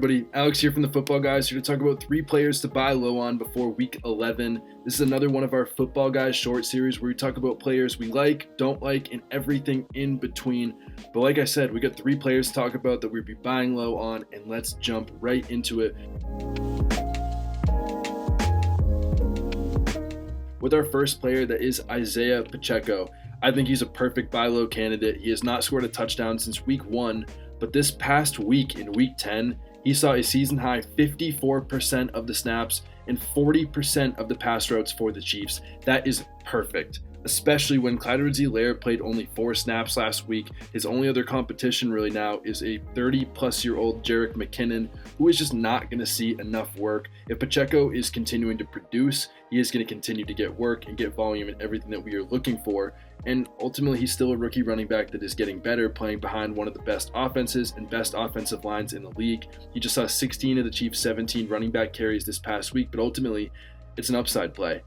Everybody, Alex here from the Football Guys, here to talk about 3 players to buy low on before Week 11. This is another one of our Football Guys short series where we talk about players we like, don't like, and everything in between. But like I said, we got 3 players to talk about that we'll be buying low on, and let's jump right into it. With our first player, that is Isiah Pacheco. I think he's a perfect buy low candidate. He has not scored a touchdown since Week 1, but this past week in Week 10, he saw a season-high 54% of the snaps and 40% of the pass routes for the Chiefs. That is perfect, especially when Clyde Edwards-Helaire played only 4 snaps last week. His only other competition really now is a 30-plus-year-old Jerick McKinnon, who is just not going to see enough work. If Pacheco is continuing to produce, he is going to continue to get work and get volume and everything that we are looking for. And ultimately, he's still a rookie running back that is getting better, playing behind one of the best offenses and best offensive lines in the league. He just saw 16 of the Chiefs' 17 running back carries this past week, but ultimately, it's an upside play.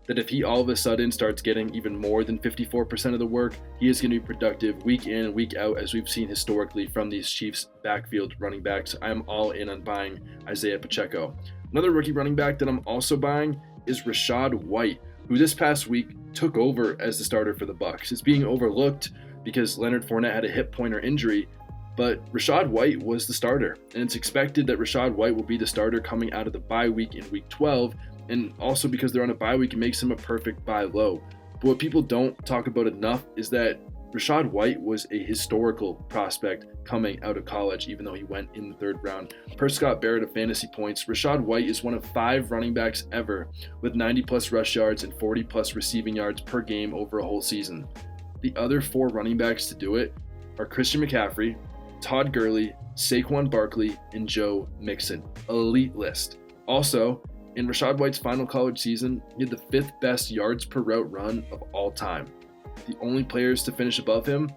That if he all of a sudden starts getting even more than 54% of the work, he is going to be productive week in and week out, as we've seen historically from these Chiefs backfield running backs. I'm all in on buying Isiah Pacheco. Another rookie running back that I'm also buying is Rachaad White, who this past week took over as the starter for the Bucs. It's being overlooked because Leonard Fournette had a hip pointer injury, but Rachaad White was the starter, and it's expected that Rachaad White will be the starter coming out of the bye week in Week 12, and also because they're on a bye week, it makes him a perfect buy low. But what people don't talk about enough is that Rachaad White was a historical prospect coming out of college, even though he went in the 3rd round. Per Scott Barrett of Fantasy Points, Rachaad White is one of 5 running backs ever with 90-plus rush yards and 40-plus receiving yards per game over a whole season. The other 4 running backs to do it are Christian McCaffrey, Todd Gurley, Saquon Barkley, and Joe Mixon. Elite list. Also, in Rachaad White's final college season, he had the 5th best yards per route run of all time. The only players to finish above him,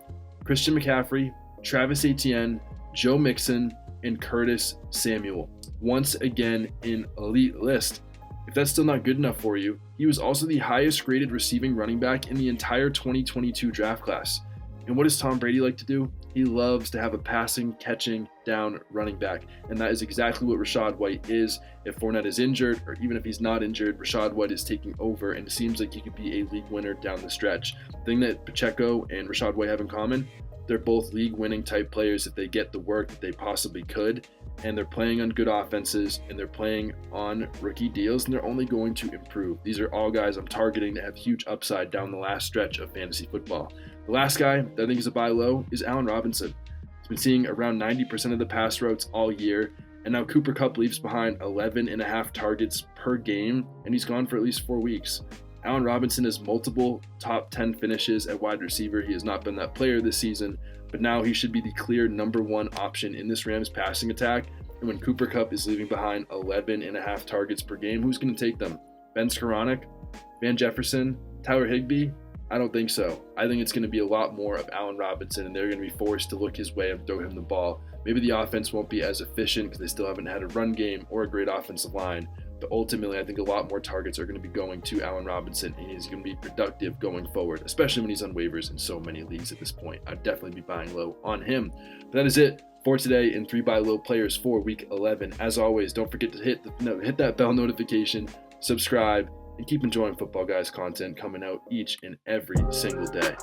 Christian McCaffrey, Travis Etienne, Joe Mixon, and Curtis Samuel. Once again, an elite list. If that's still not good enough for you, he was also the highest graded receiving running back in the entire 2022 draft class. And what does Tom Brady like to do? He loves to have a passing, catching down running back. And that is exactly what Rachaad White is. If Fournette is injured, or even if he's not injured, Rachaad White is taking over, and it seems like he could be a league winner down the stretch. The thing that Pacheco and Rachaad White have in common, they're both league-winning type players if they get the work that they possibly could, and they're playing on good offenses, and they're playing on rookie deals, and they're only going to improve. These are all guys I'm targeting to have huge upside down the last stretch of fantasy football. The last guy that I think is a buy low is Allen Robinson. He's been seeing around 90% of the pass routes all year, and now Cooper Kupp leaves behind 11.5 targets per game, and he's gone for at least 4 weeks. Allen Robinson has multiple top 10 finishes at wide receiver. He has not been that player this season, but now he should be the clear number 1 option in this Rams passing attack. And when Cooper Kupp is leaving behind 11.5 targets per game, who's going to take them? Ben Skoranek? Van Jefferson? Tyler Higbee? I don't think so. I think it's going to be a lot more of Allen Robinson, and they're going to be forced to look his way and throw him the ball. Maybe the offense won't be as efficient because they still haven't had a run game or a great offensive line. But ultimately, I think a lot more targets are going to be going to Allen Robinson, and he's going to be productive going forward, especially when he's on waivers in so many leagues at this point. I'd definitely be buying low on him. But that is it for today in 3 buy low players for Week 11. As always, don't forget to hit that bell notification, subscribe, and keep enjoying Football Guys content coming out each and every single day.